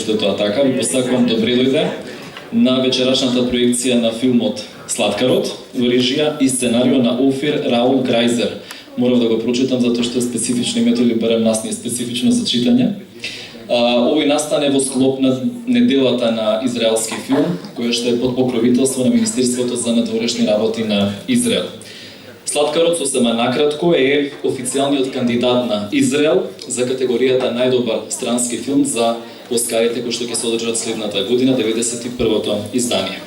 што е тоа така, ви посакувам добре дојде на вечерашната проекција на филмот Сладкарот во режија и сценарио на Офир Раул Грајзер. Морав да го прочитам затоа што е специфично името или барем нас не е специфично за читање. Овој настане во склоп на неделата на израелски филм, која што е под покровителство на Министерството за надворешни работи на Израел. Сладкарот, сосема накратко, е официјалниот кандидат на Израел за категоријата најдобар странски филм за Оскарите кои што ќе се одржат следната година, 91-то издание.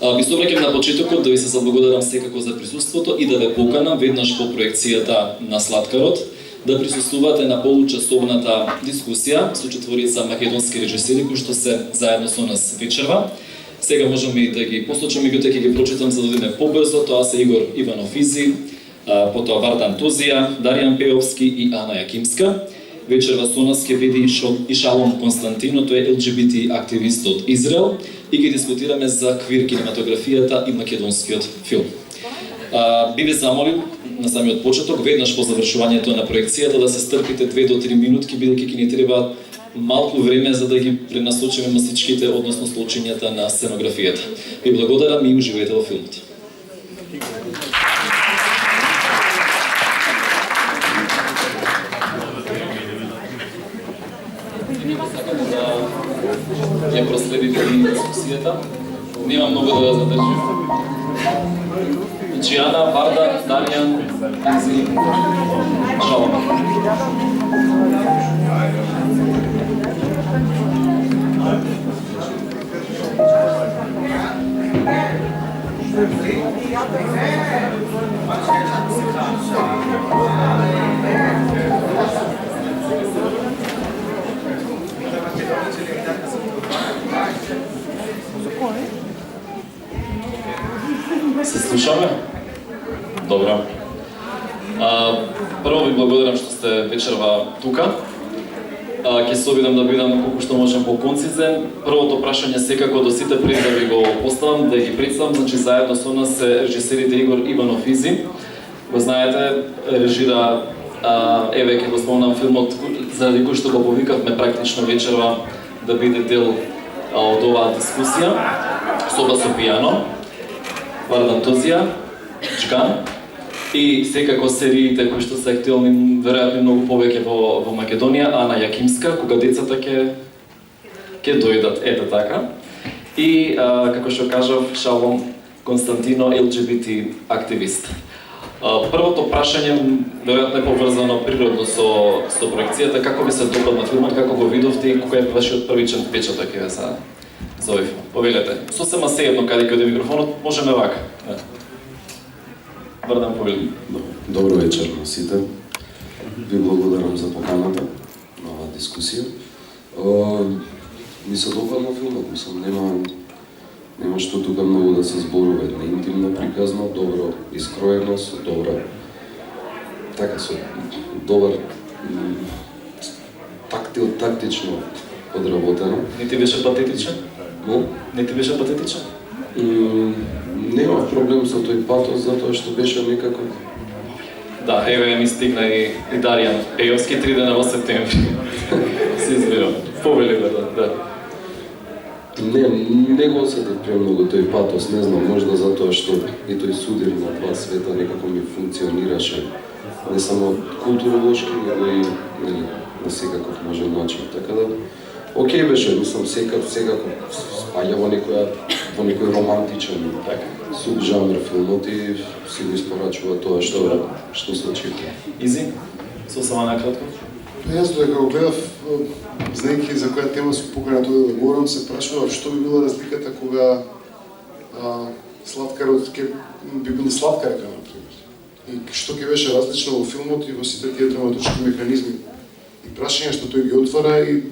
Ви се обраќам на почетокот да ви се заблагодарам секако за присуството и да ве поканам веднаш по проекцијата на Сладкарот да присуствувате на получасовната дискусија со четворица македонски режисери кои што се заедно со нас вечерва. Сега можеме и да ги послушаме, меѓутоа ќе ги прочитам за да одиме побрзо. Тоа се Игор Иванов Изи, потоа Вардан Тузија, Даријан Пеовски и Ана Јакимска. Вечерва со нас ќе биде и Шалом Константино, тој е ЛГБТ активист од Израел и ќе дискутираме за квир кинематографијата и македонскиот филм. Би ве замолил на самиот почеток, веднаш по завршувањето на проекцијата, да се стрпите 2 до 3 минутки, бидејќи ќе ни треба малку време за да ги пренасочиме масичките, односно случањата на сценографијата. Ви благодарам и уживајте во филмот. Ја проследите и дискусијата. Нема многу да ја задржим. Ана, Вардан, Даријан, Изи, Шалом. Се слушаме? Добро. Прво ви благодарам што сте вечерва тука. Ќе се обидам да бидам колку што можам по-концизен. Првото прашање секако до сите пред да ви го поставам, да ги представам, значи заедно со нас се режисерите Игор Иванов Изи. Го знаете, режира, еве ќе го спомнам филмот заради кој што го повикавме практично вечерва да биде дел од оваа дискусија. Соба со пијано. Вардан Тузија, Чкан и секако сериите кои што се актуелни, веројатно многу повеќе во Македонија, Ана Јакимска, кога децата ќе дојдат, ете така. И како што кажав, Шалом Константино, ЛГБТ активист. Првото прашање веројатно е поврзано природно со проекцијата, како ви се допадна филмот, како го видовте и кој е вашиот првичен впечаток еве за овој филм. Повелете. Сосема сеедно каде ќе оде микрофонот, можеме вака. Вардан, повели. Добро вечер на сите. Ви благодарам за поканата на оваа дискусија. Ми се допадна филмот, мислам, нема што тука многу да се зборува. Една интимна приказна, добро искроена, со добра, така со добар тактично подработено. Не ти беше патетичен? Не ти беше патетичен? Нема проблем со тој патос, затоа што беше некако... Да, еве ми стигна и Даријан Пеовски 3 дена во септември. Се избирам. Повели да. Не го осетив премногу тој патос, не знам, можда затоа што и тој судир на два света некако ми функционираше не само културолошки, него и на секаков можен начин. Така да, окей беше, мислам, секако спаѓа во некој романтичен субжанр филмот и си го испорачува тоа што се очекува. Изи, сосема накратко. Јас додека го гледав, знаејќи за која тема се поканет да говорам, се прашував што би била разликата кога Сладкарот би бил Сладкарка, например. И што ќе беше различно во филмот и во сите тие драматуршки механизми и прашања што тој ги отвара, и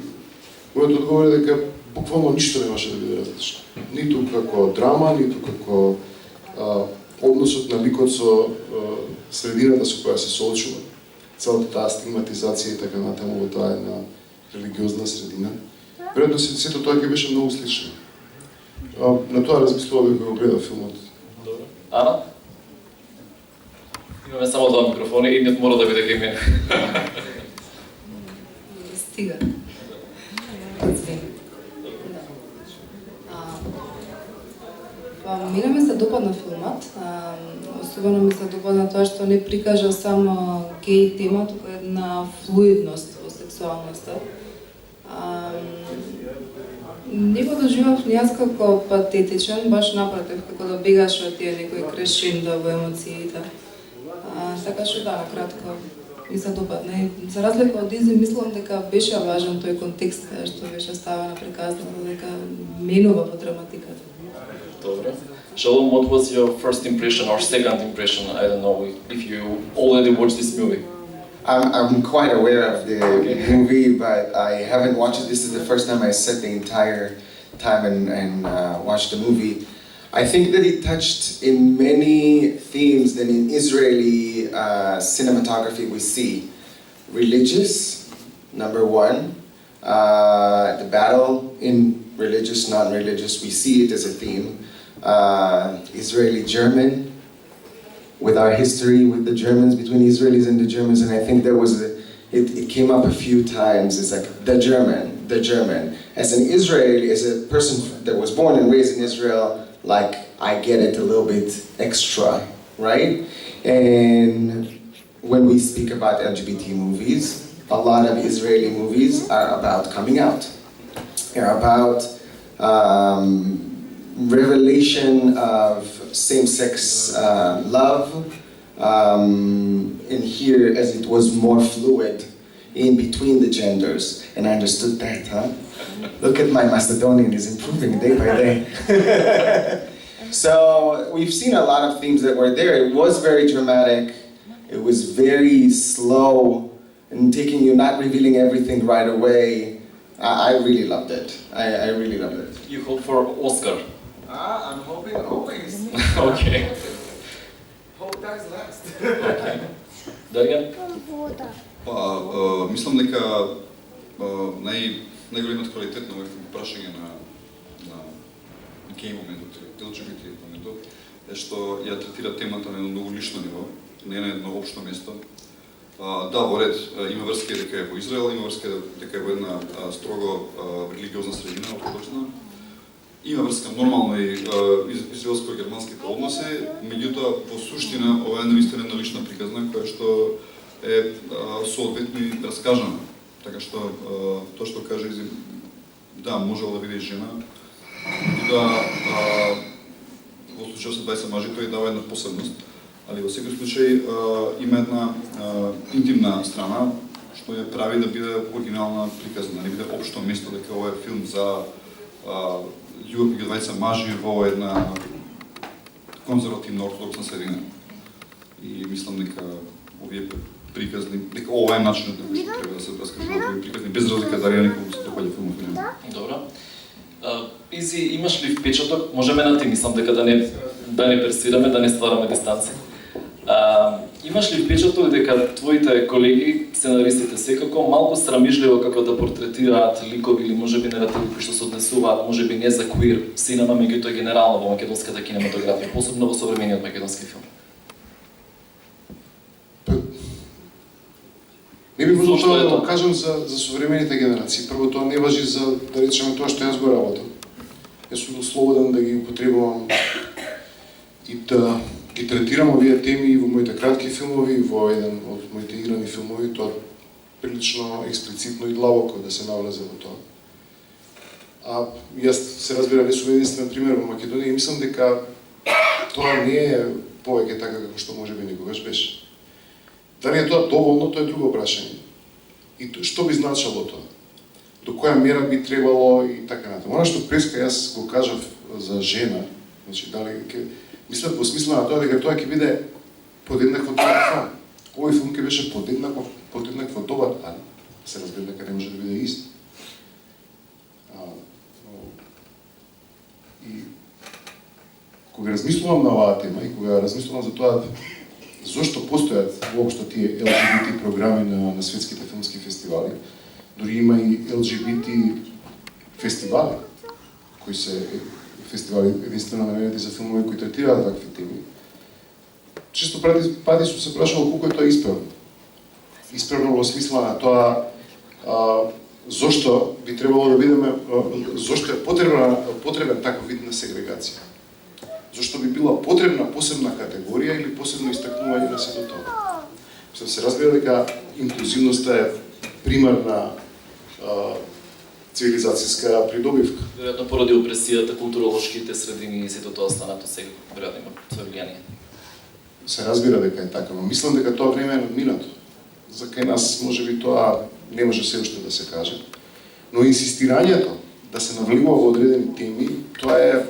мојот одговор е дека буквално ништо немаше да биде различно. Ниту како драма, ниту како односот на ликот со средината со која се соочува. Целата таа стигматизација и така натаму во таа една религиозна средина. Веројатно сето тоа ќе беше многу слично. На тоа размислував кога го гледав филмот. Добро. Ана? Имаме само два микрофони, едниот мора да биде кај мене. Стига. Мене ми се допадна филмот, особено ми се допадна тоа што не прикажа само геј тема, туку една флуидност во сексуалноста. Не го доживав ни јас како патетичен, баш напротив, како да бегаш од тие некои крешендо во емоциите. Така што да, кратко ми се допадна. И за разлика од Изи, мислам дека беше важен тој контекст кај што беше ставена приказната, дека менува во драматиката. Добре. Shalom, what was your first impression or second impression? I don't know if you already watched this movie. I'm quite aware of the movie, but I haven't watched it. This is the first time I sat the entire time and watched the movie. I think that it touched in many themes that in Israeli cinematography we see. Religious, number one. The battle in religious, non-religious, we see it as a theme. Israeli-German, with our history with the Germans, between Israelis and the Germans, and I think there was it came up a few times. It's like the German. As an Israeli, as a person that was born and raised in Israel, like I get it a little bit extra, right? And when we speak about LGBT movies, a lot of Israeli movies are about coming out. They're about revelation of same-sex love, and here as it was more fluid in between the genders, and I understood that, huh? Look at my Macedonian, is improving day by day. So we've seen a lot of themes that were there. It was very dramatic, it was very slow, and taking you, not revealing everything right away. I really loved it. I really loved it. You hope for Oscar. I'm hoping always. Okay. Hope dies last. Okay. Дарјан? Мислам дека најголемиот квалитет на овој прашање на геј моментот, LGBT моментот, е што ја третира темата на едно многу лично ниво, не на едно општо место. Да, во ред, има врска дека е во Израел, има врска дека е во една строго религиозна средина, ортодоксна. Има врска нормално и израелско-германските односи, меѓутоа во суштина ова е навистина една лична приказна која што е соодветно и раскажана. Така што тоа што каже Изи, да, можела да биде жена, и да во случајот со 20 мажи тој дава една посебност, али во секој случај има една интимна страна што ја прави да биде оригинална приказна, да не биде општо место дека ова е филм за љубов меѓу 20 мажи во една конзервативна ортодоксна средина. И мислам дека овие приказни, дека ова е начинот на кој што треба да се раскажува овие приказни, без разлика дали некому се допаѓа филмот или не. Добро. Изи, имаш ли впечаток, можеме на ти, мислам дека да не персираме, да не ствараме дистанци. Имаш ли впечаток дека твоите колеги, сценаристите секако, малку срамижливо како да портретираат ликови или можеби неративи кои што се однесуваат, можеби не за квир синема, меѓутоа генерално во македонската кинематографија, посебно во современиот македонски филм? Не би можел тоа да кажам за современите генерации. Прво, тоа не важи за, да речеме, тоа што јас го работам. Јас сум слободен да ги употребувам и да ги третирам овие теми во моите кратки филмови, во еден од моите играни филмови, тоа прилично експлицитно и длабоко да се навлезе во тоа. Јас се разбира не сум единствен пример во Македонија и мислам дека тоа не е повеќе така како што можеби некогаш беше. Дали е тоа доволно, тоа е друго прашање. И што би значило тоа? До која мера би требало и така натаму. Она што преска јас го кажав за жена, значи дали ќе мислам во смисла на тоа дека тоа ќе биде подеднакво добар филм. Овој филм ќе беше подеднакво добар, а се разбира дека не може да биде ист. И кога размислувам на оваа тема и кога размислувам за тоа зошто постојат воопшто тие LGBT програми на светските филмски фестивали, дури има и LGBT фестивали, кои се фестивали единствено наменети за филмови кои третираат такви теми. Често пати сум се прашувал колку е тоа исправно. Исправно во смисла на тоа зошто би требало да видиме, зошто е потребен таков вид на сегрегација. зашто би била потребна посебна категорија или посебно истакнување на сето тоа. Мислам, се разбира дека инклузивноста е примарна цивилизацијска придобивка. Веројатно поради опресијата, културолошките средини и сето тоа останато сега веројатно има свој влијание. Се разбира дека е така, но мислам дека тоа време е надминато. За кај нас можеби тоа не може се уште да се каже. Но инсистирањето да се навлегува во одредени теми, тоа е,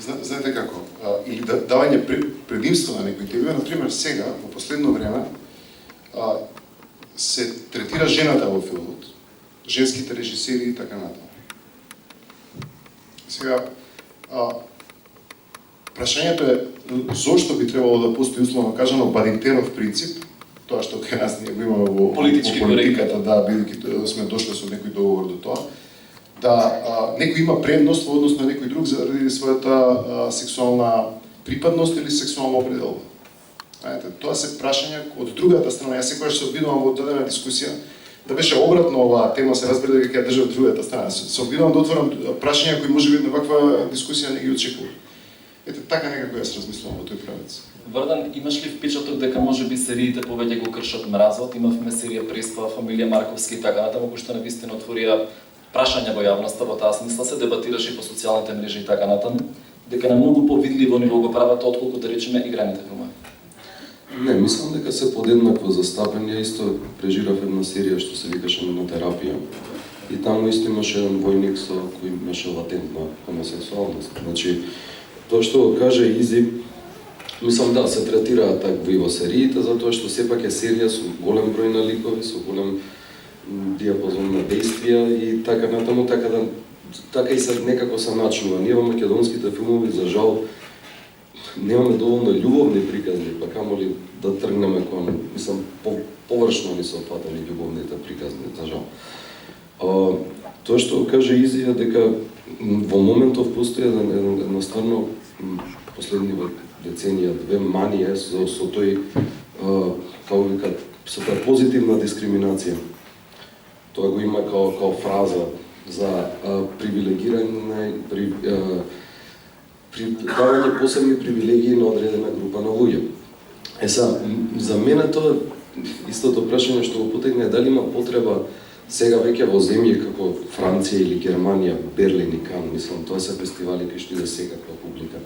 знаете како, или давање предимство на некои теми. Например, сега, во последно време, се третира жената во филмот, женските режисери и така натаму. Сега, прашањето е зошто би требало да постои условно кажано Бадинтеров принцип, тоа што кај нас ние го имаме во политиката, да, бидејќи сме дошли со некој договор до тоа, да некој има предност во однос на некој друг заради својата сексуална припадност или сексуална определба. Знаете, тоа се прашања од другата страна. Јас секогаш се обидувам во дадена дискусија да беше обратно оваа тема, се разбира дека ќе држа од другата страна. Се обидувам да отворам прашања кои можеби на ваква дискусија не ги очекувам. Ете така некако јас размислувам во тој правец. Вардан, имаш ли впечаток дека можеби сериите повеќе го кршат мразот? Имавме серија Преспа, Фамилија Марковски и така натаму, кои што навистина отворија прашања во јавноста, во таа смисла се дебатираше по социјалните мрежи и така натаму, дека на многу повидливо ниво го прават отколку да речеме играните филмови. Не, мислам дека се подеднакво застапени. Ја исто преживав една серија што се викаше На терапија. И таму исто имаше еден војник со кој имаше латентна хомосексуалност. Значи, тоа што го каже Изи, мислам да, се третираат такви во сериите, затоа што сепак е серија со голем број на ликови, со голем диапазон на действија и така натаму, така и се некако се начнува. Ние во македонските филмови, за жал, немаме доволно љубовни приказни, па камоли да тргнеме кон, мислам, површно ни се опфатени љубовните приказни, за жал. Тоа што каже Изи е дека во моментов постои една стварно последниве деценија, две манија со тој, како вика, со таа позитивна дискриминација. Тоа го има као фраза за привилегирање, давање посебни привилегии на одредена група на луѓе. За мене тоа истото прашање што го потегне е дали има потреба сега веќе во земји како Франција или Германија, Берлин и Кан, мислам, тоа се фестивали кои што иде секаква публика.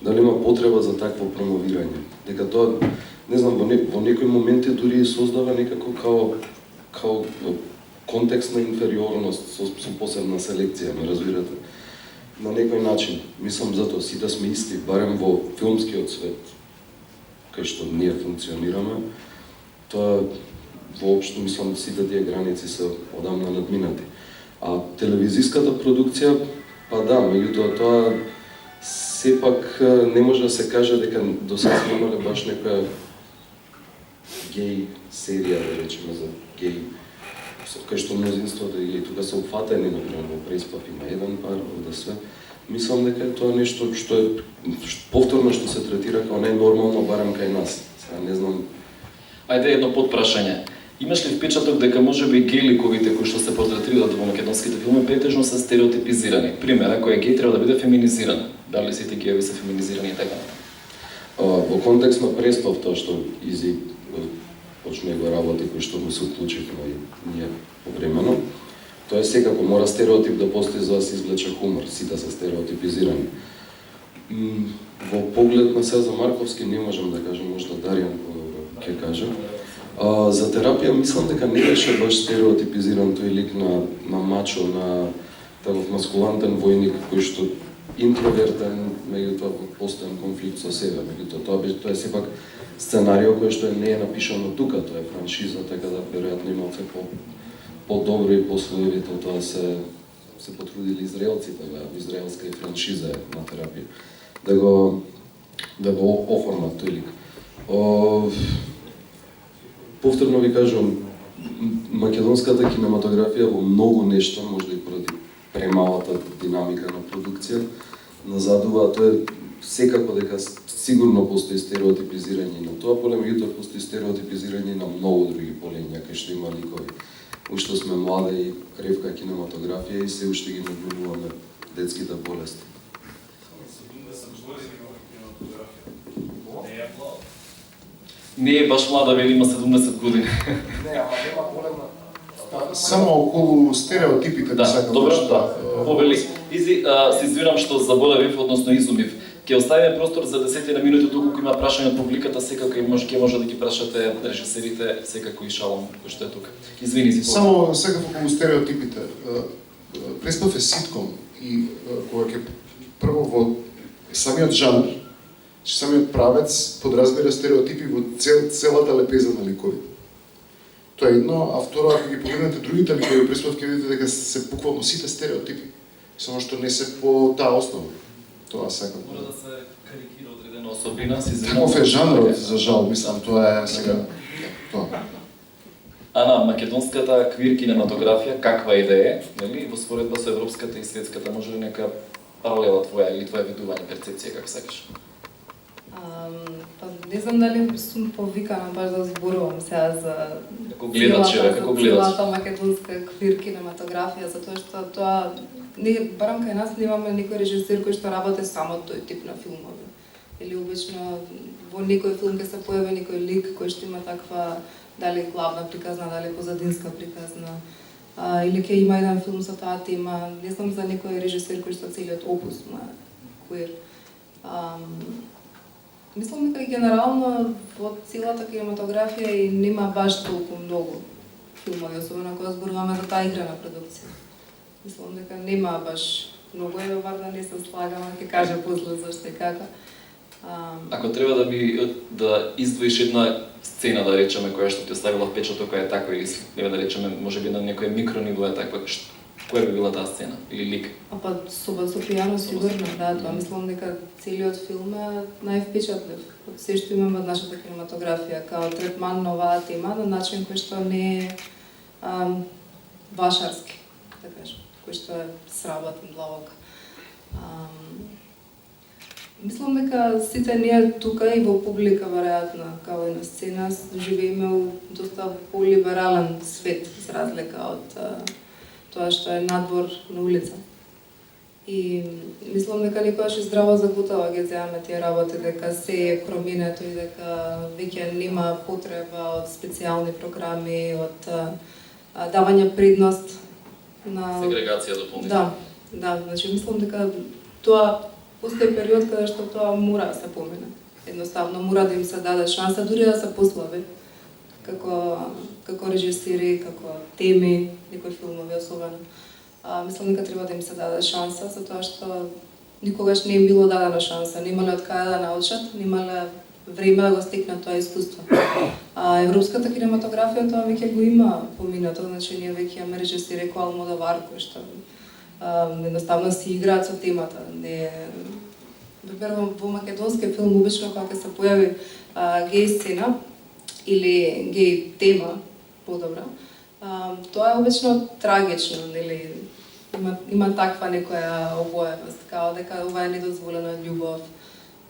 Дали има потреба за такво промовирање? Дека тоа, не знам, во некои моменти дури создава некако као контекст на инфериорност со посебна селекција, ме разбирате? На некој начин, мислам, затоа сите сме исти, барем во филмскиот свет, кај што ние функционираме, тоа воопшто, мислам, сите тие граници се одамна надминати. А телевизиската продукција, па да, меѓутоа тоа сепак не може да се каже дека до сега сме имале баш некоја геј серија, да речеме, за геј, кај што мнозинството или тука се опфатени, например, во Преспав има еден пар, овде све. Мислам дека е тоа нешто што е повторно што се третира као ненормално, барем кај нас. Сега не знам. Ајде едно подпрашање. Имаш ли впечаток дека можеби гејликовите кои што се портретираат во македонските филми претежно се стереотипизирани? Пример, ако е геј треба да биде феминизиран. Дали сите гејови се феминизирани и така натаму? Во контекст на Преспав, тоа што Изи почне го работи, кој што му се уклучивме и ние повремено, тоа е секако мора стереотип да постои за да се извлече хумор, сите се стереотипизирани. Во поглед на Сеза Марковски не можам да кажам, можда Даријан ќе каже. За терапија мислам дека не беше баш стереотипизиран тој лик на мачо, на таков маскулантен војник кој што интровертен, меѓутоа во постојан конфликт со себе, меѓутоа тоа е сепак сценарио кој што не е напишано тука, тоа е франшиза, така да веројатно има по-добро и по-слоевито тоа се потрудили израелците, израелска и франшиза на терапија, да го оформат тој лик. Повторно ви кажувам, македонската кинематографија во многу нешто, можда и поради премалата динамика на продукција, назадува, тоа е секако дека сигурно постои стереотипизирање на тоа поле, меѓутоа постои стереотипизирање на многу други полења кај што има ликови. Уште сме млада и кревка кинематографија и се уште ги наблюдуваме детските болести. Не е баш млада, вели има 70 години. Само околу стереотипите Да, сакам добро, што, да. Повели. Се извинам што заборавив, односно изумив. Ќе оставиме простор за 10 минути доколку има прашања од публиката, секако ќе може да ги прашате режисерите, секако и Шалом кој што е тука. Извини си. Само сакав околу стереотипите. Преспав е ситком и кога ќе прво во самиот жанр, че самиот правец подразбира стереотипи во целата лепеза на ликови. Тоа е едно, а второ, ако ги погледнете другите ликови преспав, ќе видите дека се буквално сите стереотипи, само што не се по таа основа. Тоа сакам. Мора да се карикира одредена особина, се извинам. Таков е жанрот, за жал, мислам, тоа е сега тоа. Ана, македонската квир кинематографија, каква идеја, нели, во споредба со европската и светската, може ли нека паралела твоја или твоја видување, перцепција, како сакаш? Па не знам дали сум повикана баш да зборувам сега за Како гледач, како гледач. целата македонска квир кинематографија, затоа што тоа не барам кај нас немаме никој режисер кој што работи само тој тип на филмови. Или обично во некој филм ќе се појави некој лик кој што има таква дали главна приказна, дали позадинска приказна. Или ќе има еден филм со таа тема. Не знам за некој режисер кој што целиот опус на квир. Мислам дека генерално во целата кинематографија и нема баш толку многу филмови, особено кога зборуваме за таа играна продукција. Мислам дека нема баш многу, е варда не се слагам, ќе кажа после зашто и како. Ако треба да издвоиш една сцена, да речеме, која што ти оставила впечаток, која е таква, или нема да речеме, можеби на некој микрониво е таква, која би била таа сцена или лик? Па Соба со пијано сигурно, да, тоа мислам дека целиот филм е највпечатлив од се што имаме од нашата кинематографија, као третман на оваа тема на начин кој што не е вашарски, да кажем, кој што е сработен длабоко. Мислам дека сите ние тука и во публика веројатно, као и на сцена, живееме у доста полиберален свет, за разлика од тоа што е надвор на улица. И мислам дека никогаш и здраво загутава ги земаме тие работи, дека се е променето и дека веќе нема потреба од специјални програми, од давање предност на Сегрегација дополнително. Да, значи мислам дека тоа постои период каде што тоа мора да се помине. Едноставно мора да им се даде шанса дури да се послаби како режисери, како теми, некои филмови особено. Мислам дека треба да им се даде шанса, затоа што никогаш не им било дадена шанса, немале од каде да научат, немале време да го стекнат тоа искуство. Европската кинематографија тоа веќе го има поминато, значи ние веќе имаме режисери како Алмодовар, кој што едноставно си играат со темата. Во македонски филм обично кога ќе се појави геј сцена или геј тема, подобра, тоа е обично трагично, нели? Има таква некоја обоевост, као дека ова е недозволена љубов.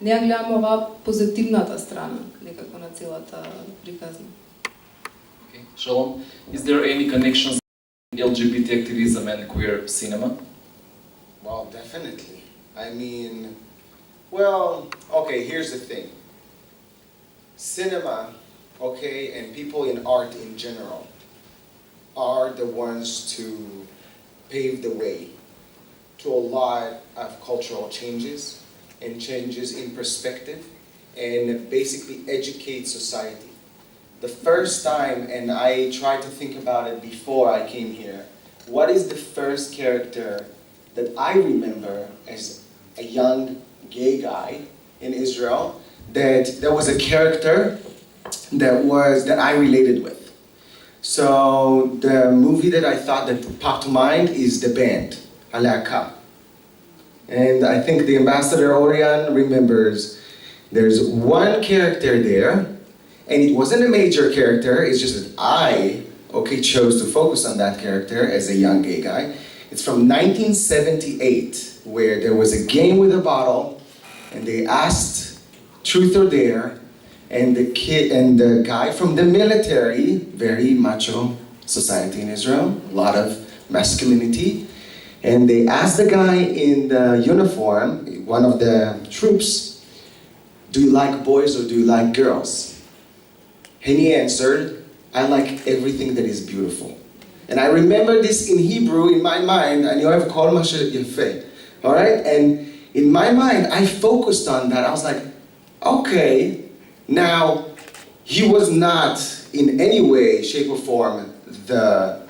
Не ја гледаме оваа позитивната страна некако на целата приказна. Shalom, is there any connections LGBT activism and queer cinema? Well, definitely. I mean, well, okay, here's the thing. Cinema, okay, and people in art in general are the ones to pave the way to a lot of cultural changes and changes in perspective and basically educate society. The first time, and I tried to think about it before I came here, what is the first character that I remember as a young gay guy in Israel that was a character that I related with. So the movie that I thought that popped to mind is The Band, Alaka. And I think the ambassador Orion remembers there's one character there, and it wasn't a major character, it's just that I chose to focus on that character as a young gay guy. It's from 1978, where there was a game with a bottle, and they asked truth or dare, and the guy from the military, very macho society in Israel, a lot of masculinity, and they asked the guy in the uniform, one of the troops, do you like boys or do you like girls? And he answered, I like everything that is beautiful. And I remember this in Hebrew in my mind, and you have kol ma she'yafeh. All right? And in my mind, I focused on that. I was like, okay, now, he was not in any way, shape, or form the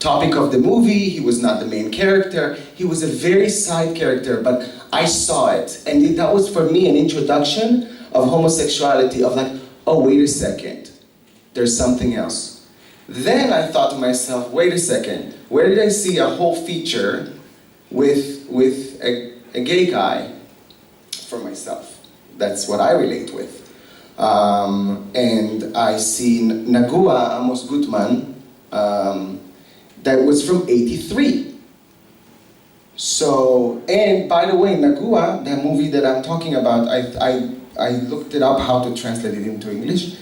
topic of the movie. He was not the main character. He was a very side character, but I saw it. And that was for me an introduction of homosexuality, of like, oh, wait a second, there's something else. Then I thought to myself, wait a second, where did I see a whole feature with a gay guy for myself? That's what I relate with. And I see Nagua Amos Gutman, that was from '83. So, and by the way, Nagua, that movie that I'm talking about, I looked it up how to translate it into English,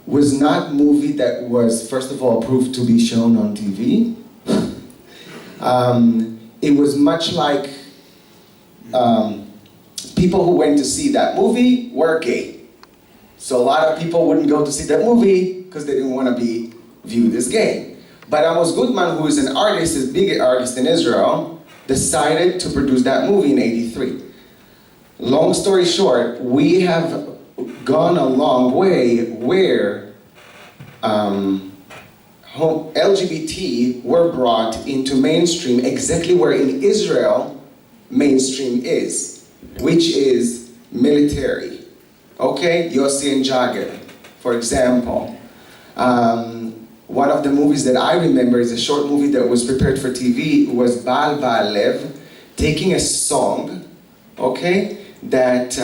was not a movie that was, first of all, approved to be shown on TV. It was much like people who went to see that movie were gay. So a lot of people wouldn't go to see that movie because they didn't want to be viewed as gay. But Amos Gutman, who is an artist, a big artist in Israel, decided to produce that movie in '83. Long story short, we have gone a long way where LGBT were brought into mainstream exactly where in Israel mainstream is, which is military. Okay, Yossi and Jagger, for example. One of the movies that I remember is a short movie that was prepared for TV, was Baal Ba'alev, taking a song, okay, that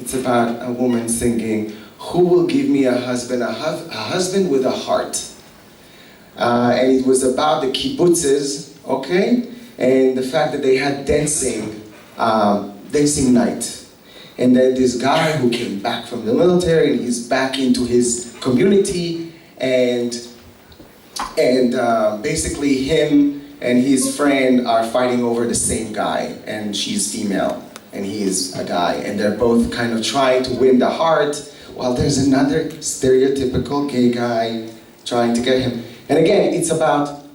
it's about a woman singing, who will give me a husband with a heart. And it was about the kibbutzes, okay, and the fact that they had dancing night. And then this guy who came back from the military, and he's back into his community, and basically him and his friend are fighting over the same guy, and she's female, and he is a guy, and they're both kind of trying to win the heart, while there's another stereotypical gay guy trying to get him. And again, it's about,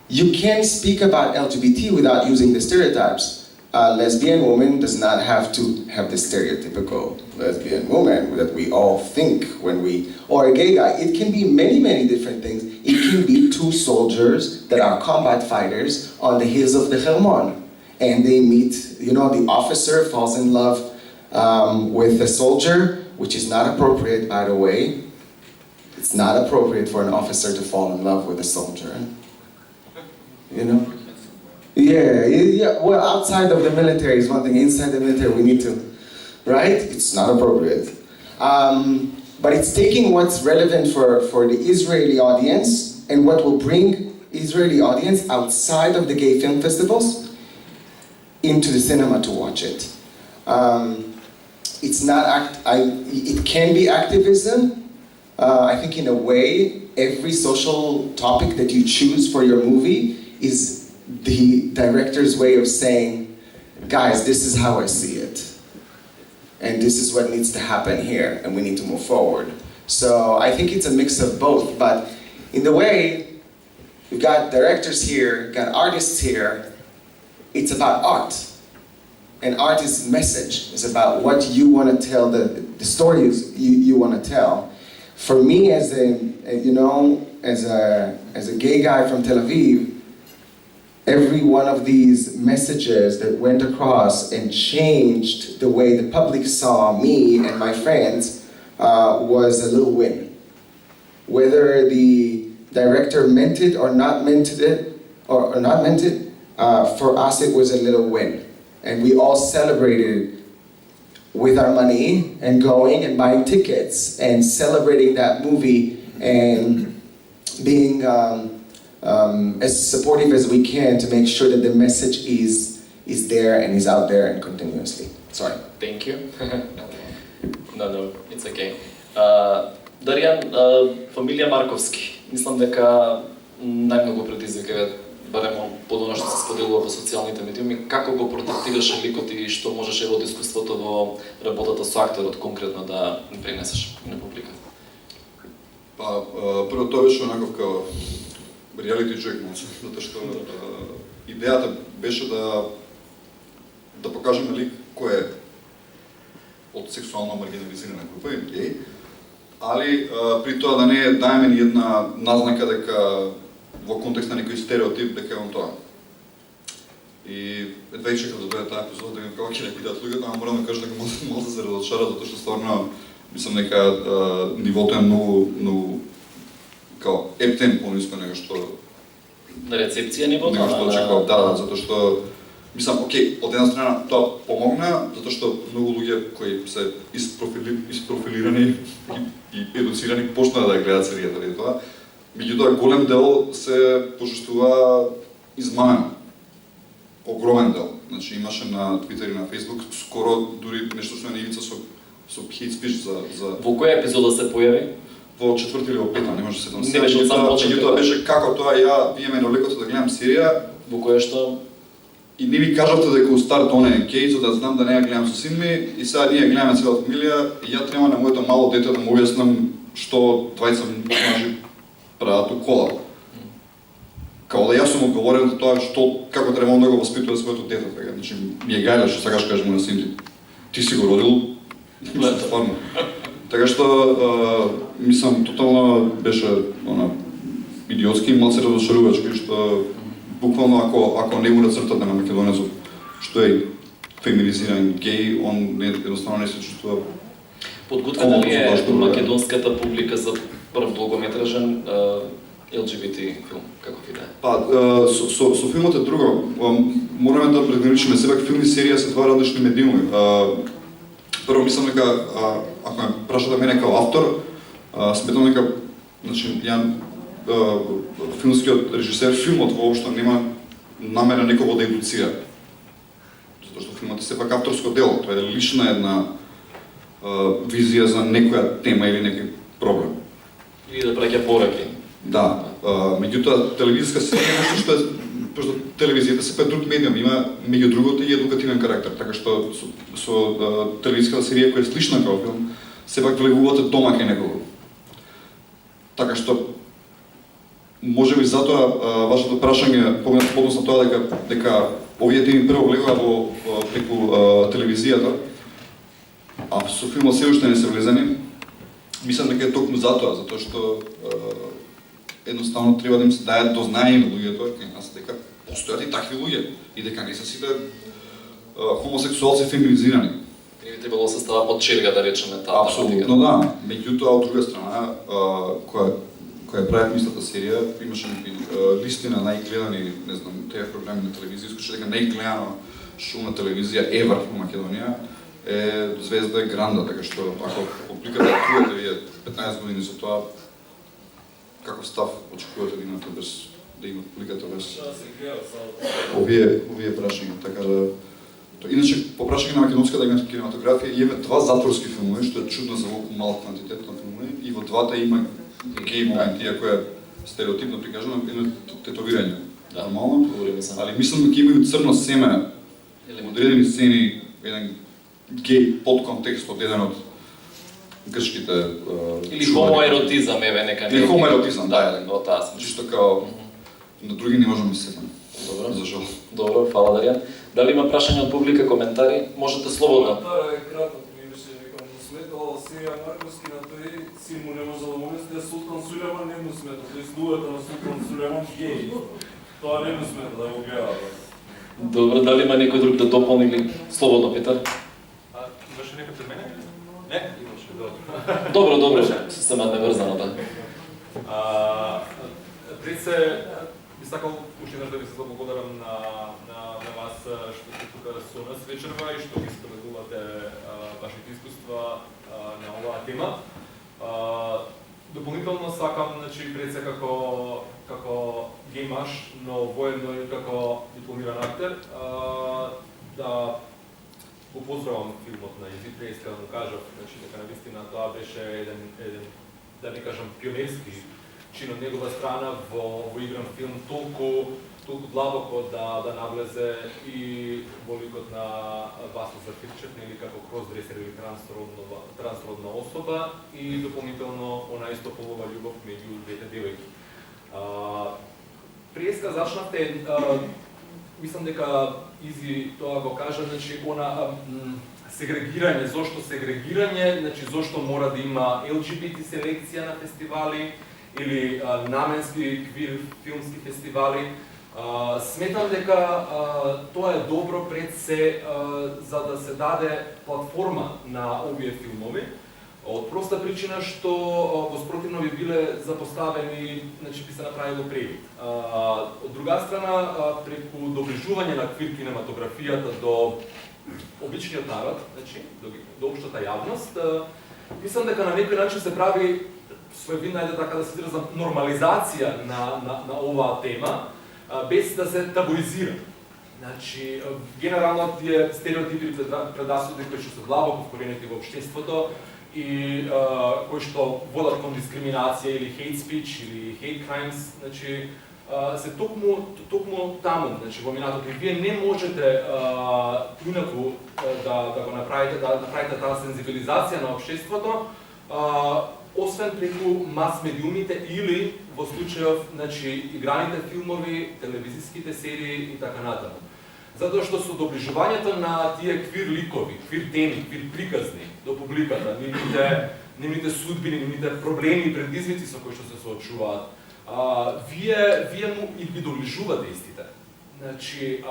you can't speak about LGBT without using the stereotypes. A lesbian woman does not have to have the stereotypical lesbian woman that we all think when we, or a gay guy. It can be many, many different things. It can be two soldiers that are combat fighters on the hills of the Hermon. And they meet, you know, the officer falls in love with the soldier, which is not appropriate, by the way. It's not appropriate for an officer to fall in love with a soldier. You know? Yeah. Well, outside of the military is one thing. Inside the military, we need to, right? It's not appropriate. But it's taking what's relevant for the Israeli audience and what will bring Israeli audience outside of the gay film festivals into the cinema to watch it. It's not it can be activism. I think in a way, every social topic that you choose for your movie is the director's way of saying, guys, this is how I see it. And this is what needs to happen here, and we need to move forward. So I think it's a mix of both, but in the way, you've got directors here, you've got artists here, it's about art. And art is message. It's about what you want to tell, the stories you want to tell. For me, as a gay guy from Tel Aviv, every one of these messages that went across and changed the way the public saw me and my friends was a little win. Whether the director meant it or not meant it, for us it was a little win. And we all celebrated with our money and going and buying tickets and celebrating that movie and being as supportive as we can to make sure that the message is there and is out there and continuously. Sorry. Thank you. No, it's okay. Даријан, фамилија Марковски. Мислам дека најмногу предизвика, барем под оно што се споделува во социјалните медиуми, како го портретираше ликот и што можеше од искуството во работата со акторот конкретно да принесеш на публиката? Па, прво тоа беше онаков као реалити човек може, затоа што идејата беше да покажеме лик кој е од сексуално маргинализирана група, геј, али при тоа да не даеме ни една назнака дека во контекст на некој стереотип дека е он тоа. И едва и чекав да дојде таа епизода да ми како ќе не бидат луѓето, ама морам да кажам дека може да се разочара затоа што стварно мислам дека нивото е многу као ептен пониско него што На рецепција нивото? него што очекував, да, затоа што мислам, окей, од една страна тоа помогна, затоа што многу луѓе кои се isprofilirani и едуцирани почнаа да гледаат серијата и тоа. Меѓутоа голем дел се почувствува измамено. Огромен дел. Значи имаше на Твитер и на Фејсбук скоро дури нешто што е на ивица со хейт спич за Во која епизода се појави? во четврти или во пета, не може да се сетам. Не беше од сам почеток. Меѓутоа беше како тоа вие ме навлековте да гледам серија Во која што и не ми кажавте дека у старт он е геј, за да знам да не ја гледам со син ми и сега ние гледаме цела фамилија и ја треба на моето мало дете да му објаснам што двајца мажи прават у кола. Као да јас сум одговорен за тоа што како треба да го воспитува своето дете, така. Значи ми е гајле што сакаш кажеш му на син ти си го родил, стварно. Така што мислам тотално беше идиотски и малце разочарувачки што буквално ако не му нацртате на македонецот што е феминизиран геј, он едноставно не се чувствува. подготвена ли е македонската публика за прв долгометражен LGBT филм, како ви да е? Па, со филмот е друго. Мораме да предграничиме, сепак филм и серија се два различни медиуми. Прво мислам дека, ако ме прашате мене као автор, сметам дека, значи, филмскиот режисер, филмот воопшто нема намера некого да едуцира. Затоа што филмот е сепак авторско дело, тоа е лична една визија за некоја тема или некој проблем. Или да праќа пораки. Да, меѓутоа телевизиска серија е нешто што е, пошто телевизијата сепак друг медиум, има меѓу другото и едукативен карактер, така што со телевизиската серија која е слична како филм, сепак влегувате дома кај некого. Така што можеби затоа вашето прашање подносно тоа дека овие теми прво влегува во преку телевизијата, а со филмот се уште не се влезени. Мислам дека е токму затоа што едноставно треба да им се дајат до знаење на луѓето кај нас дека постојат и такви луѓе и дека не се сите хомосексуалци феминизирани. И би требало да се става под черга, да речеме, таа апсолутно да. Меѓутоа од друга страна која правев истата серија, имаше листи на најгледани, не знам, TV програми на телевизија, искаше дека најгледано шоу на телевизија ever во Македонија е Звезда е Гранда, така што ако публиката чуете вие 15 години за тоа, каков став очекувате да имате без да има публиката без овие прашања, така да иначе по прашање на македонската кинематографија имаме два затворски филмови, што е чудно за колку мал квантитет на филмови, и во двата има геј моменти, иако е стереотипно прикажано, едно тетовирање. Нормално, али мислам дека имају црно семе, одредени сцени, еден геј подконтекст од еден од грчките или хомоеротизам, еве нека не. Или хомоеротизам, да, во таа смисла. Чисто као на други не можам да се сетам. Добро. За жал. Добро, фала Даријан. Дали има прашања од публика, коментари? Можете слободно. Коментар е краток, ми беше некој му сметала серија Марковски на тој син му не може да му објасни, Султан Сулейман не му смета, тој слугата на Султан Сулейман геј. Тоа не му смета да го гледа. Добро, дали има некој друг да дополни или слободно, Петар? Имаше некој пред мене? Не, имаше, добро. Добро, система неврзано, да. Пред се, би сакал уште еднаш да ви се заблагодарам на вас што сте тука со нас вечерва и што ги споделувате вашите искуства на оваа тема. Дополнително сакам, значи, пред се како геј маж, но воедно и како дипломиран актер, да го поздравам филмот на Езид Преска, да му кажав, значи, дека навистина тоа беше еден, да не кажам, пионерски чин од негова страна во игран филм толку длабоко да навлезе и во ликот на Васло Зарфирчев, нели, како кросдресер или трансродна особа и дополнително она истополова љубов меѓу двете девојки. Преска зачнавте, мислам дека Изи тоа го кажа, значи она сегрегирање, зошто сегрегирање, значи зошто мора да има LGBT селекција на фестивали или наменски квир филмски фестивали. Сметам дека тоа е добро пред се за да се даде платформа на овие филмови, од проста причина што во спротивно би биле запоставени, значи би се направило превид. Од друга страна, преку доближување на квир кинематографијата до обичниот народ, значи до општата јавност, мислам дека на некој начин се прави своевидна, ајде така да се изразам, нормализација на оваа тема, без да се табуизира. Значи, генерално тие стереотипи и предасуди кои што се длабоко вкоренети во општеството и кои што водат кон дискриминација или hate speech или hate crimes, значи се токму таму, значи во минатото. И вие не можете инаку да го направите, да направите таа сензибилизација на општеството, освен преку мас-медиумите или во случајов, значи, играните филмови, телевизиските серии и така натаму. Затоа што со доближувањето на тие квир ликови, квир теми, квир приказни до публиката, нивните судбини, нивните проблеми и предизвици со кои што се соочуваат, вие му и ги доближувате истите. Значи,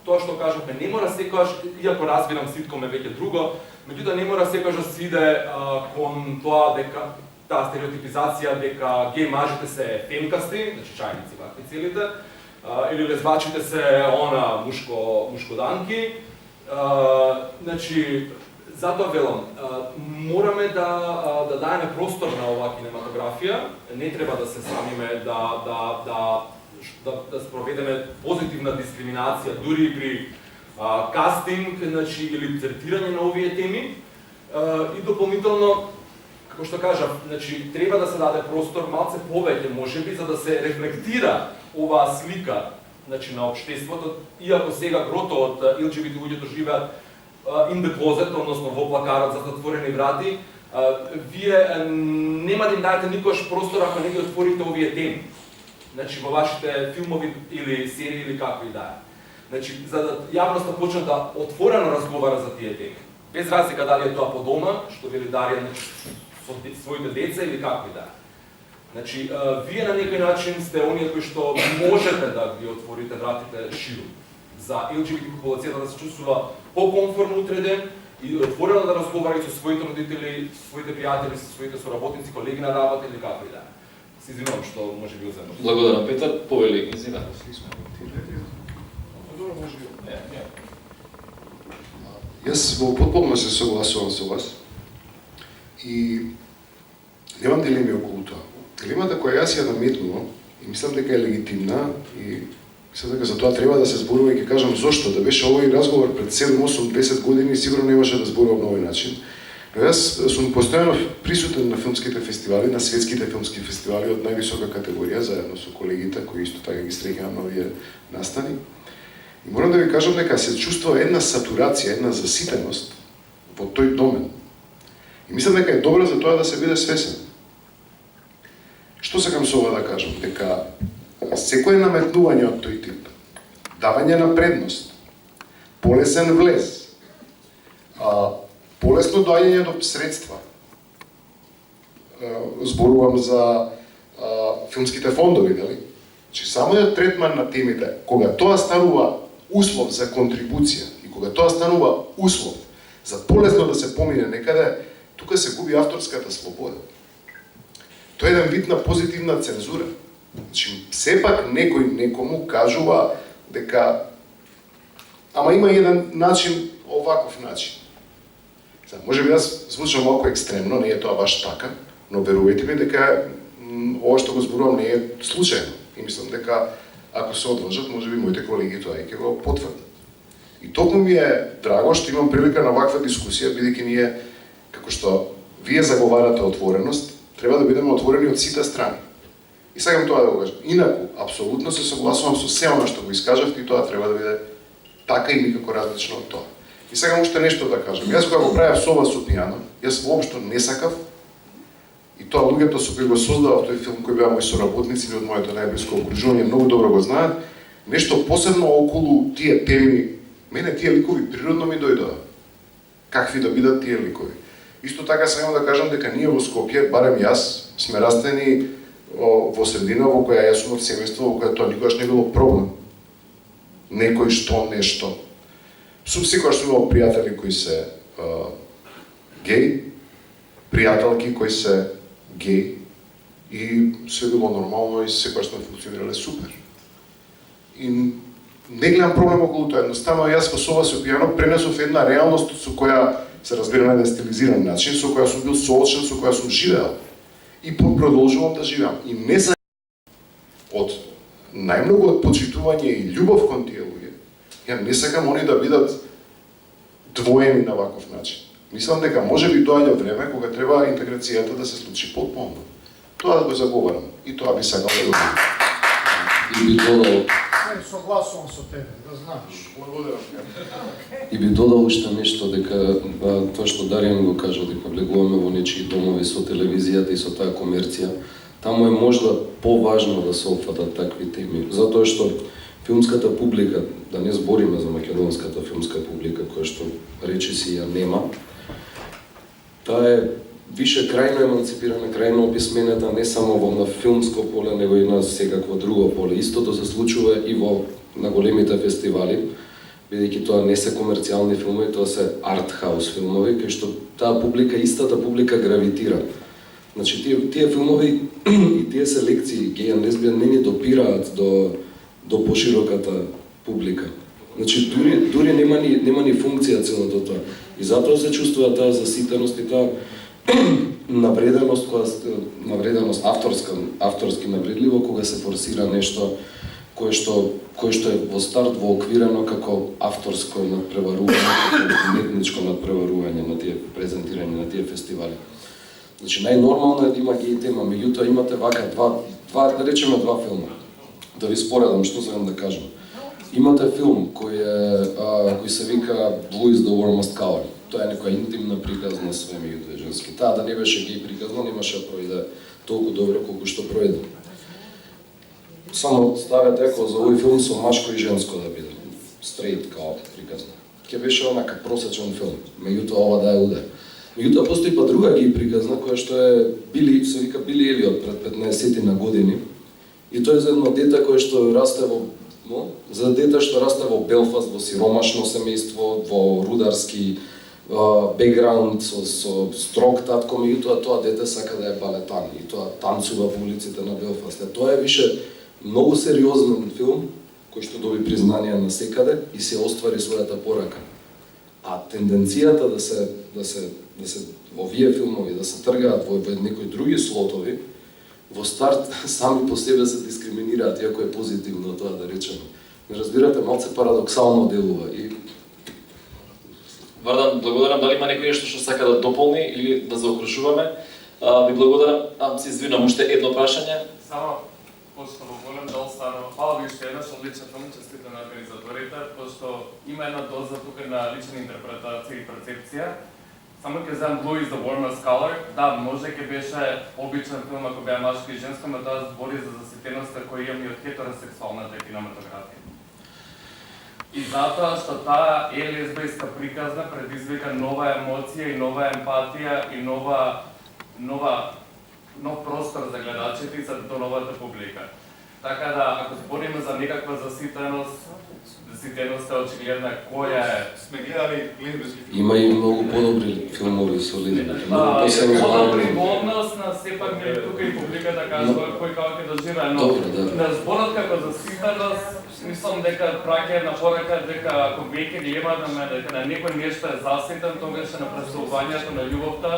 тоа што кажавме, не мора секогаш, иако разбирам ситком е веќе друго, меѓутоа не мора секогаш да се иде кон тоа дека таа стереотипизација дека геј мажите се фемкасти, значи чајници вакви целите, или лезвачите се она мушкоданки. Значи, затоа велам, мораме да даеме простор на оваа кинематографија, не треба да се самиме да спроведеме позитивна дискриминација дури при кастинг, значи, или третирање на овие теми. И дополнително, како што кажав, значи, треба да се даде простор малце повеќе, можеби, за да се рефлектира оваа слика, значи, на општеството, иако сега грото од LGBT луѓето живеат in the closet, односно во плакарот за затворени врати, вие нема да им дајате никош простор ако не ги отворите овие теми. Значи, во вашите филмови или серии или како и да е. Значи, за да јавноста почне да отворено разговара за тие теми. Без разлика дали е тоа по дома, што вели Дарија, значи, со своите деца или како и да е. Значи, вие на некој начин сте оние кои што можете да ги отворите вратите широко за LGBT популацијата да се чувствува по-комфортно утреден и отворено да разговара и со своите родители, со своите пријатели, со своите соработници, колеги на работа или како и да е. Се извинувам што може би уземам. Благодарам, Петар. Повели, извина. Јас во потполно се согласувам со вас и немам дилеми околу тоа. Дилемата која јас ја наметнувам и мислам дека е легитимна и мислам дека за тоа треба да се зборува и ќе кажам зошто. Да беше овој разговор пред 7, 8, 10 години сигурно немаше да зборувам на овој начин. Но јас сум постојано присутен на филмските фестивали, на светските филмски фестивали од највисока категорија, заедно со колегите кои исто така ги среќавам на овие настани. И морам да ви кажам дека се чувствува една сатурација, една заситеност во тој домен. И мислам дека е добро за тоа да се биде свесен. Што сакам со ова да кажам? Дека секое наметнување од тој тип, давање на предност, полесен влез, полесно доаѓање до средства. Зборувам за филмските фондови, дали? Че самиот третман на темите, кога тоа станува услов за контрибуција и кога тоа станува услов за полесно да се помине некаде, тука се губи авторската слобода. Тоа е еден вид на позитивна цензура. Значи, сепак некој некому кажува дека ама има еден начин, оваков начин. Може би јас звучам малку екстремно, не е тоа баш така, но верувајте ми дека ова што го зборувам не е случајно. И мислам дека ако се одлажат, може би моите колеги тоа и ќе го потврдат. И токму ми е драго што имам прилика на ваква дискусија, бидејќи ние, како што вие заговарате отвореност, треба да бидеме отворени од сите страни. И сакам тоа да го кажам. Инаку, апсолутно се согласувам со се она што го искажавте и тоа треба да биде така и никако различно од тоа. И сакам уште нешто да кажам. Јас кога го правев Сова со пијано, јас воопшто не сакав, и тоа луѓето со кои го создавав тој филм, кои беа мои соработници или од моето најблиско окружување, многу добро го знаат, нешто посебно околу тие теми, мене тие ликови природно ми дојдоа. Какви да бидат тие ликови. Исто така сакам да кажам дека ние во Скопје, барем јас, сме растени во средина во која јас сум од семејство во која тоа никогаш не било проблем. Некој што нешто. Сум секогаш сум имал пријатели кои се геј, пријателки кои се геј и се било нормално и секогаш сме функционирале супер. И не гледам проблем околу тоа, едноставно јас во Сова со пијано пренесов една реалност со која се разбира на еден стилизиран начин, со која сум бил соочен, со која сум живеел. И продолжувам да живеам. И не за од најмногу од почитување и љубов кон тие луѓе, ја не сакам они да бидат двоени на ваков начин. Мислам дека може би доаѓа време кога треба интеграцијата да се случи потполно. Тоа да го заговарам и тоа би сакал да го видам. И би додал, Согласувам со тебе, да знаеш. Благодарам. и би додал уште нешто дека тоа што Даријан го кажа, дека влегуваме во нечии домови со телевизијата и со таа комерција, таму е можда поважно да се опфатат такви теми, затоа што филмската публика, да не збориме за македонската филмска публика која што речиси ја нема, таа е више крајно еманципирана, крајно описмената не само во на филмско поле, него и на секакво друго поле. Истото се случува и во на големите фестивали, бидејќи тоа не се комерцијални филмови, тоа се арт-хаус филмови, кај што таа публика, истата публика гравитира. Значи, тие филмови и тие селекции геј and лесбијан не ни допираат до пошироката публика. Значи, дури нема ни функција целото тоа. И затоа се чувствува таа заситеност и таа навреденост, авторски навредливо, кога се форсира нешто кое што е во старт вооквирено како авторско надпреварување, како уметничко надпреварување на тие презентирање на тие фестивали. Значи, најнормално е да има геј тема, меѓутоа имате вака да речеме два филма. Да ви споредам што сакам да кажам. Имате филм кој се вика Blue is the Warmest Color. Тоа е некоја интимна приказна све меѓу две женски. Таа да не беше геј приказна, немаше да пројде толку добро колку што пројде. Само ставете еко за овој филм со машко и женско да биде. Стрейт као приказна. Ке беше онака просечен филм, меѓутоа ова да е удар. Меѓутоа постои па друга геј приказна која што е се вика Били Елиот пред 15 на години. И тоа е за едно дете кое што расте за дете што расте во Белфаст, во сиромашно семејство, во рударски бекграунд, со строг татко, меѓутоа тоа дете сака да е балетан и тоа танцува во улиците на Белфаст. Тоа е више многу сериозен филм кој што доби признание на секаде и се оствари својата порака. А тенденцијата да се овие филмови да се тргаат во некои други слотови, во старт сами по себе се дискриминираат, иако е позитивно тоа да речеме. Не разбирате, малце парадоксално делува и Вардан, благодарам. Дали има некој нешто што сака да дополни или да заокружуваме? Ви благодарам. Се извинувам, уште едно прашање. Само, пошто во голем дел станува, фала ви уште еднаш одличен филм, честите на организаторите, пошто има една доза тука на лична интерпретација и перцепција. Само ќе земам Blue is the Warmest Color. Да, може ќе беше обичен филм ако беа машко и женско, но тоа збори за заситеноста која имам и од хетеросексуалната кинематографија. И затоа што таа е лесбијска приказна предизвика нова емоција и нова емпатија и нов простор за гледачите и за новата публика. Така да, ако збориме за некаква заситеност е очигледна која е. Сме гледали лесбијски филм. има и многу подобри филмови со лесбијки. Подобри во однос на сепак не тука и публиката кажува кој како ќе доживее, но на зборот како заситеност мислам дека праќа една порака дека ако веќе нема да ме дека на некој нешто е заситен, тогаш е на представувањето на љубовта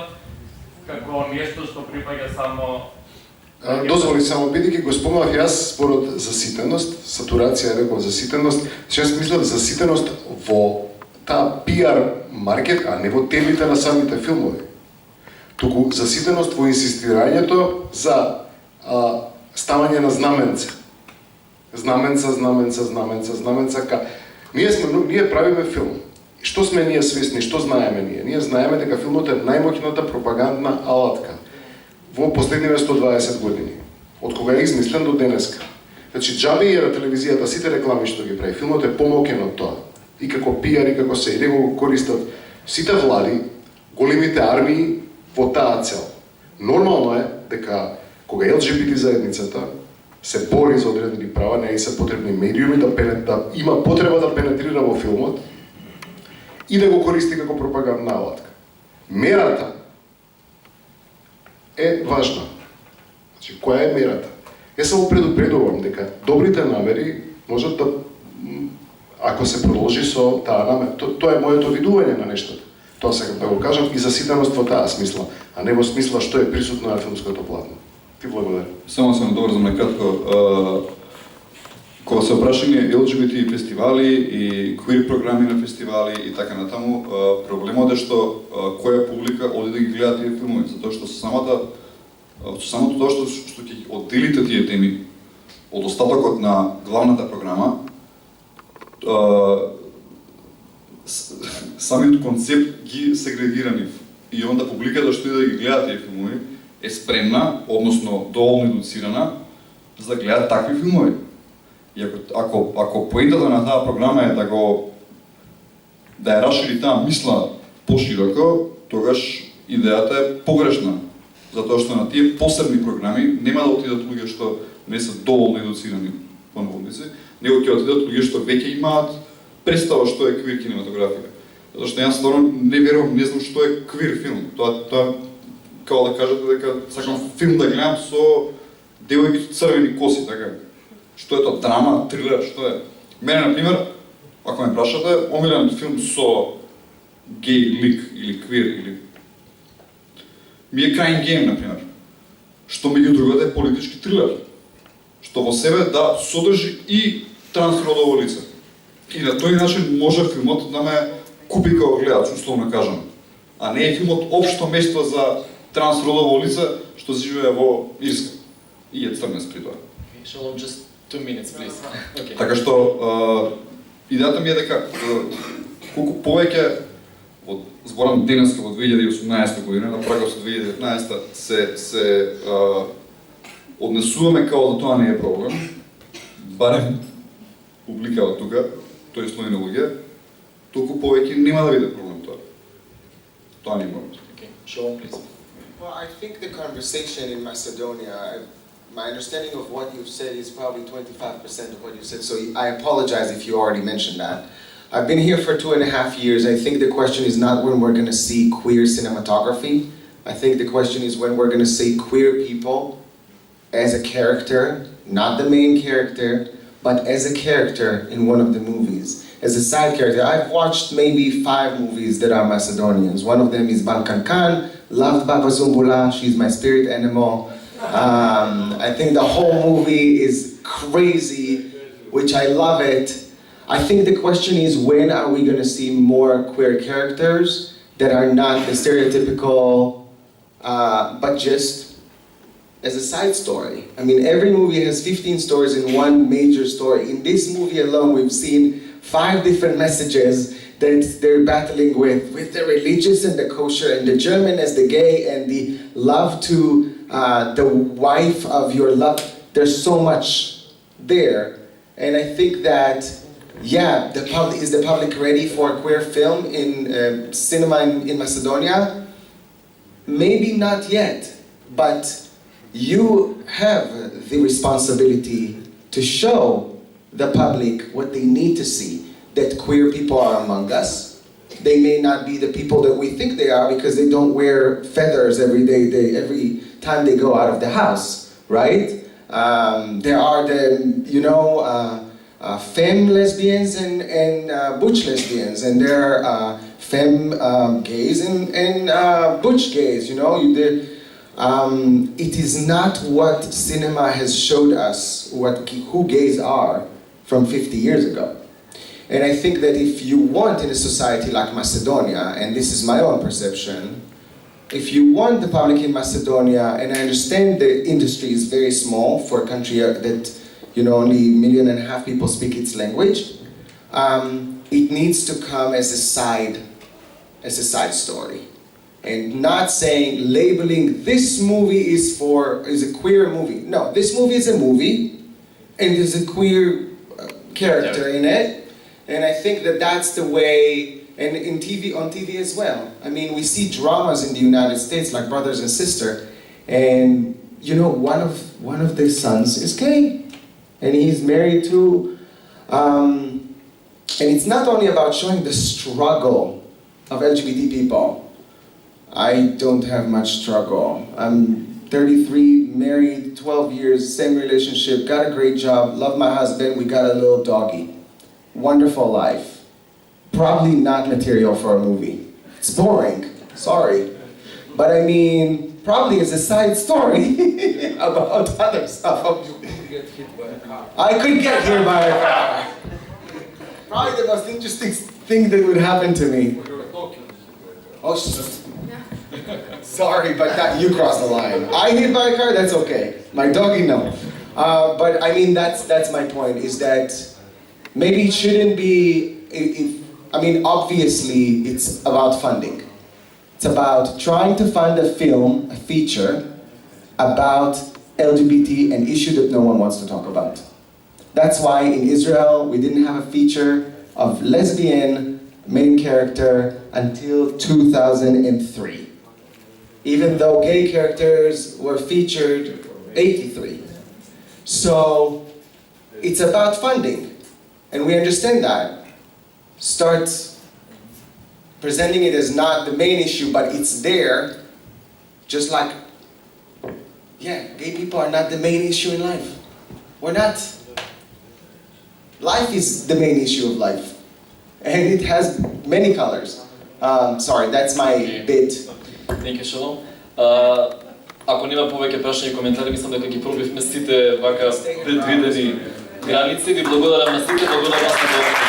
како нешто што припаѓа само. Дозволи само, бидејќи го спомнав јас според заситеност, сатурација е рекол заситеност, јас мислам заситеност во таа пиар маркет, а не во темите на самите филмови. Туку заситеност во инсистирањето за ставање на знаменце. Знаменца. Ние правиме филм. Што сме ние свесни, што знаеме ние? Ние знаеме дека филмот е најмоќната пропагандна алатка во последниве 120 години, од кога е измислен до денеска. Значи, џабе и телевизијата, сите реклами што ги прави, филмот е помоќен од тоа. И како пиар, и како се, и него го користат сите влади, големите армии во таа цел. Нормално е дека кога ЛГБТ заедницата се бори за одредени права, не се потребни медиуми да има потреба да пенетрира во филмот и да го користи како пропагандна алатка. Мерата е важна. Значи, која е мерата? Јас само предупредувам дека добрите намери можат да, ако се продолжи со таа намера, тоа е моето видување на нештата. Тоа сакам да го кажам и заситеност во таа смисла, а не во смисла што е присутно на филмското платно. Ти благодарам. Само се надоврзам на кратко. Кога се опрашање LGBT фестивали и queer програми на фестивали и така натаму, проблемот е што која публика оди да ги гледа тие филмови, затоа што самото тоа што ќе одделите тие теми од остатокот на главната програма, самиот концепт ги сегрегирани и онда публиката што иде да ги гледа тие филмови е спремна, односно доволно едуцирана за да гледа такви филмови. И ако поентата на таа програма е да ја расшири таа мисла пошироко, тогаш идејата е погрешна. Затоа што на тие посебни програми нема да отидат луѓе што не се доволно едуцирани по наводници, него ќе отидат луѓе што веќе имаат представа што е квир кинематографија. Затоа што јас стварно не верувам, не знам што е квир филм. Тоа као да кажете дека сакам филм да гледам со девојки со црвени коси, така. Што е тоа, драма, трилер, што е? Мене, например, ако ме прашате, омилен филм со гей лик или квир или ми е Crying Game, например, што меѓу другото е политички трилер, што во себе да содржи и трансродово лице. И на тој начин може филмот да ме купи како гледач, условно кажам. А не е филмот општо место за трансродово лице што живее во Ирска и е црнец при тоа. Shalom, just 2 minutes, please. Okay. Така што идејата ми е дека колку повеќе од зборам денеска во 2018 година, на прагот со 2019 се однесуваме као да тоа не е проблем, барем публика од тука, тој слојни луѓе, толку повеќе нема да биде проблем тоа. Тоа не може. Okay. Shalom, please. Well, I think the conversation in Macedonia, my understanding of what you've said is probably 25% of what you said, so I apologize if you already mentioned that. I've been here for 2.5 years. I think the question is not when we're going to see queer cinematography. I think the question is when we're going to see queer people as a character, not the main character, but as a character in one of the movies, as a side character. I've watched maybe 5 movies that are Macedonians. One of them is Balkan Khan, loved Baba Zumbula, she's my spirit animal. I think the whole movie is crazy, which I love it. I think the question is when are we going to see more queer characters that are not the stereotypical, but just as a side story. I mean, every movie has 15 stories in one major story. In this movie alone, we've seen 5 different messages that they're battling with the religious and the kosher, and the German as the gay, and the love to the wife of your love. There's so much there. And I think that, yeah, is the public ready for a queer film in cinema in Macedonia? Maybe not yet, but you have the responsibility to show the public what they need to see, that queer people are among us. They may not be the people that we think they are because they don't wear feathers every day, every time they go out of the house, right? There are the, femme lesbians and butch lesbians, and there are femme gays and butch gays, it is not what cinema has showed us who gays are from 50 years ago. And I think that if you want in a society like Macedonia, and this is my own perception, if you want the public in Macedonia, and I understand the industry is very small for a country that only 1.5 million people speak its language, it needs to come as a side story. And not saying, labeling this movie is a queer movie. No, this movie is a movie, and there's a queer character in it. And I think that that's the way, and on TV as well. I mean, we see dramas in the United States like Brothers and Sister, and you know, one of their sons is gay, and he's married to, and it's not only about showing the struggle of LGBT people. I don't have much struggle. I'm 33, married, 12 years, same relationship, got a great job, love my husband, we got a little doggy. Wonderful life. Probably not material for a movie. It's boring, sorry. But I mean, probably it's a side story about other stuff. I could get hit by a car. Probably the most interesting thing that would happen to me. Oh, sorry, but you crossed the line. I hit by a car, that's okay. My doggy, no. But I mean, that's my point, is that maybe it shouldn't be, I mean, obviously it's about funding. It's about trying to fund a film, a feature, about LGBT, an issue that no one wants to talk about. That's why in Israel, we didn't have a feature of lesbian main character until 2003. Even though gay characters were featured 83. So it's about funding, and we understand that. Start presenting it as not the main issue, but it's there, just like, yeah, gay people are not the main issue in life. We're not. Life is the main issue of life, and it has many colors. Sorry, that's my bit. Thank you, Shalom. Ако нема повеќе прашања и коментари, мислам дека ги пробивме сите вака предвидени граници. Ви благодарам на сите, благодарам на сите.